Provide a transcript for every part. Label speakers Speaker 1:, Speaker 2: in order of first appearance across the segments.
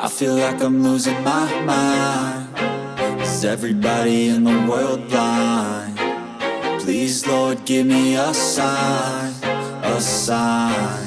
Speaker 1: I feel like I'm losing my mind. Is everybody in the world blind? Please, Lord, give me a sign, a sign.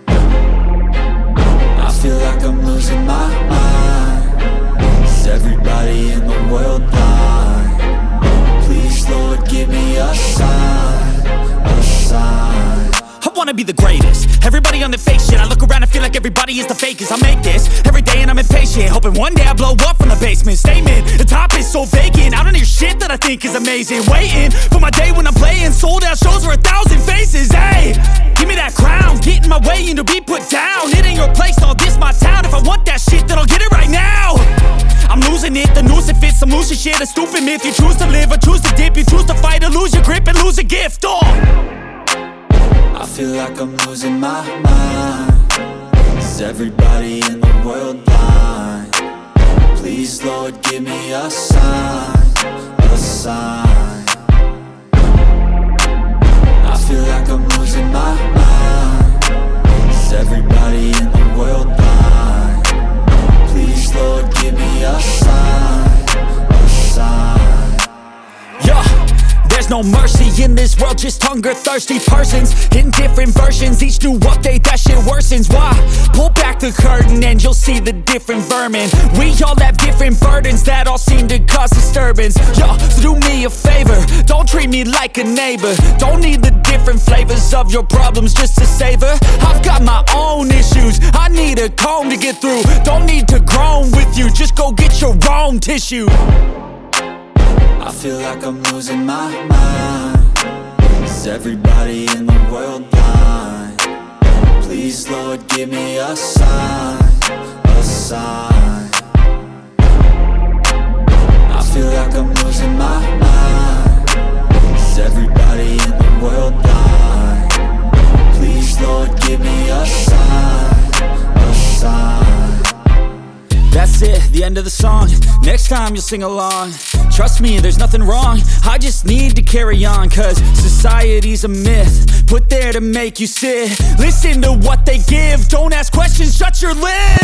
Speaker 1: I feel like I'm losing my mind. Is everybody in the world blind? Please, Lord, give me a sign, a sign.
Speaker 2: I wanna be the greatest. Everybody on the fake shit. I look around and feel like everybody is the fakest. I make this every day and I'm impatient, hoping one day I blow up from the basement. Statement, the top is so vacant. I don't hear shit that I think is amazing. Waiting for my day when I'm playing sold out shows for 1,000 faces. Hey, give me that crown, get in my way and to be put down. It ain't your place, all this my town. If I want that shit, then I'll get it right now. I'm losing it, the noose it fits. I'm losing shit, a stupid myth. You choose to live or choose to dip. You choose to fight or lose your grip and lose a gift.
Speaker 1: I feel like I'm losing my mind. Is everybody in the world blind? Please, Lord, give me a sign, a sign. I feel like I'm losing my mind. Is everybody in the world blind? Please, Lord, give me a sign, a sign.
Speaker 2: Yeah. There's no mercy in this world, just hunger-thirsty persons in different versions. Each new update, that shit worsens. Why? Pull back the curtain and you'll see the different vermin. We all have different burdens that all seem to cause disturbance. Yo, so do me a favor, don't treat me like a neighbor. Don't need the different flavors of your problems just to savor. I've got my own issues, I need a comb to get through. Don't need to groan with you, just go get your own tissue.
Speaker 1: I feel like I'm losing my mind. Is everybody in the world blind? Please, Lord, give me a sign, a sign. I feel like I'm losing my mind. Is everybody in the world blind? Please, Lord, give me a sign, a sign.
Speaker 2: That's it, the end of the song. Next time you'll sing along. Trust me, there's nothing wrong. I just need to carry on, cause society's a myth put there to make you sit. Listen to what they give. Don't ask questions, shut your lid.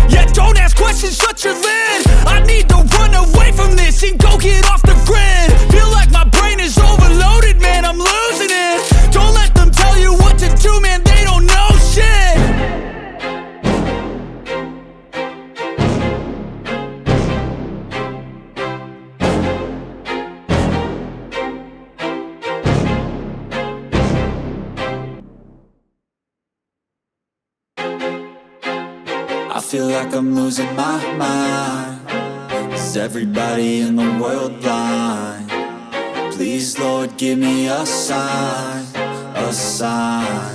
Speaker 2: Yeah, don't ask questions, shut your lid. I need to run away from this and go get off the grid. Feel like my brain is overloaded, man, I'm losing it. Don't let them tell you what to do, man, they don't know shit.
Speaker 1: I feel like I'm losing my mind. Is everybody in the world blind? Please, Lord, give me a sign, a sign.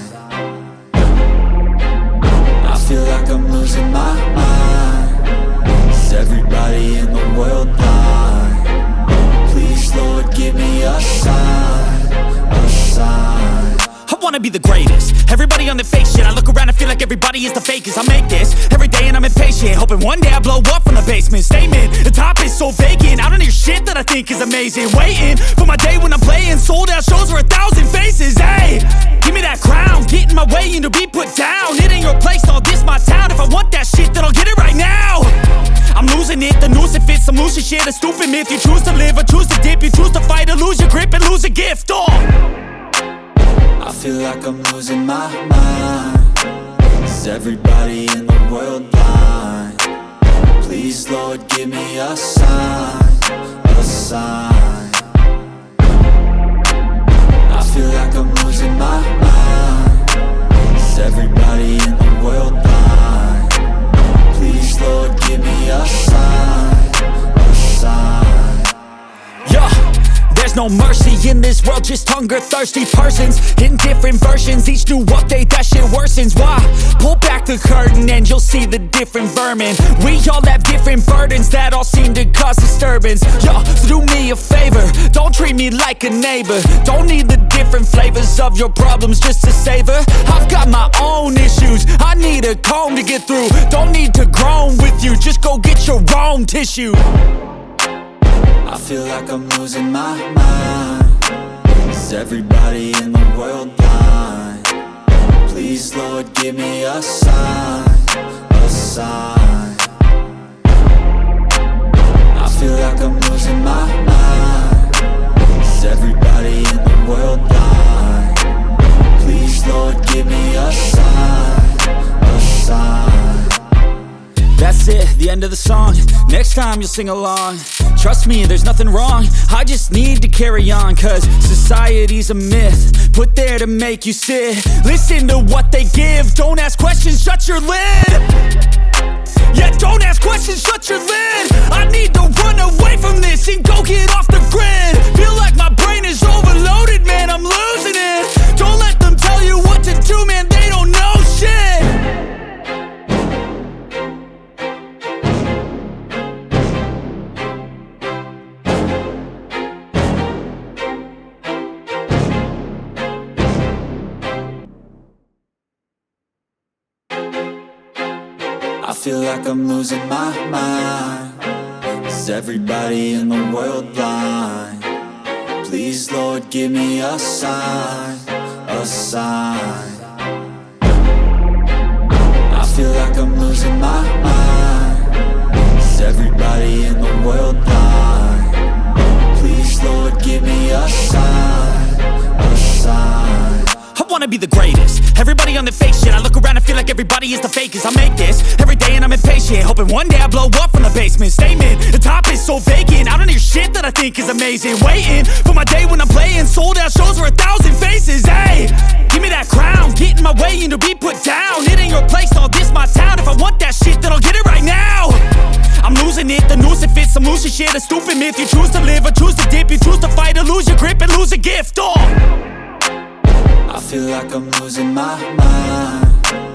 Speaker 1: I feel like I'm losing my mind. Is everybody in the world blind? Please, Lord, give me a sign, a sign.
Speaker 2: I wanna be the greatest. Everybody on the fake shit. I look around and feel like everybody is the fakest. I make this every day and I'm impatient, hoping one day I blow up from the basement. Statement, the top is so vacant. I don't hear shit that I think is amazing. Waiting for my day when I'm playing sold out shows for 1,000 faces. Hey, give me that crown, get in my way and to be put down. It ain't your place, all this my town. If I want that shit, then I'll get it right now. I'm losing it, the noose it fits. I'm losing shit, a stupid myth. You choose to live or choose to dip. You choose to fight or lose your grip and lose a gift.
Speaker 1: I feel like I'm losing my mind. Is everybody in the world blind? Please, Lord, give me a sign, a sign. I feel like I'm losing my mind. Is everybody in the world blind? Please, Lord, give me a sign, a sign.
Speaker 2: Yeah. There's no mercy in this world, just hunger-thirsty persons in different versions. Each new update, that shit worsens. Why? Pull back the curtain and you'll see the different vermin. We all have different burdens that all seem to cause disturbance. Yo, so do me a favor, don't treat me like a neighbor. Don't need the different flavors of your problems just to savor. I've got my own issues, I need a comb to get through. Don't need to groan with you, just go get your own tissue.
Speaker 1: I feel like I'm losing my mind. Is everybody in the world blind? Please, Lord, give me a sign, a sign. sign. I feel like I'm losing my mind. Is everybody in the world blind? Please, Lord, give me a sign, a sign.
Speaker 2: That's it, the end of the song. Next time you'll sing along. Trust me, there's nothing wrong. I just need to carry on, cause society's a myth put there to make you sit. Listen to what they give. Don't ask questions, shut your lid. Yeah, don't ask questions, shut your lid. I need to run away from this and go get off the grid. Feel like my brain is overloaded, man, I'm losing it. Don't let them tell you what to do, man, they don't know shit.
Speaker 1: I feel like I'm losing my mind. Is everybody in the world blind? Please, Lord, give me a sign, a sign. I feel like I'm losing my mind. Is everybody in the world blind? Please, Lord, give me a sign, a sign.
Speaker 2: I wanna be the greatest. Everybody on the fake shit. I look around and feel like everybody is the fakest. I make this every day and I'm impatient, hoping one day I blow up from the basement. Statement, the top is so vacant. I don't hear shit that I think is amazing. Waiting for my day when I'm playing sold out shows for 1,000 faces. Hey, give me that crown, get in my way and to be put down. It ain't your place, all this my town. If I want that shit, then I'll get it right now. I'm losing it, the noose it fits. I'm losing shit, a stupid myth. You choose to live or choose to dip. You choose to fight or lose your grip and lose a gift.
Speaker 1: I feel like I'm losing my mind.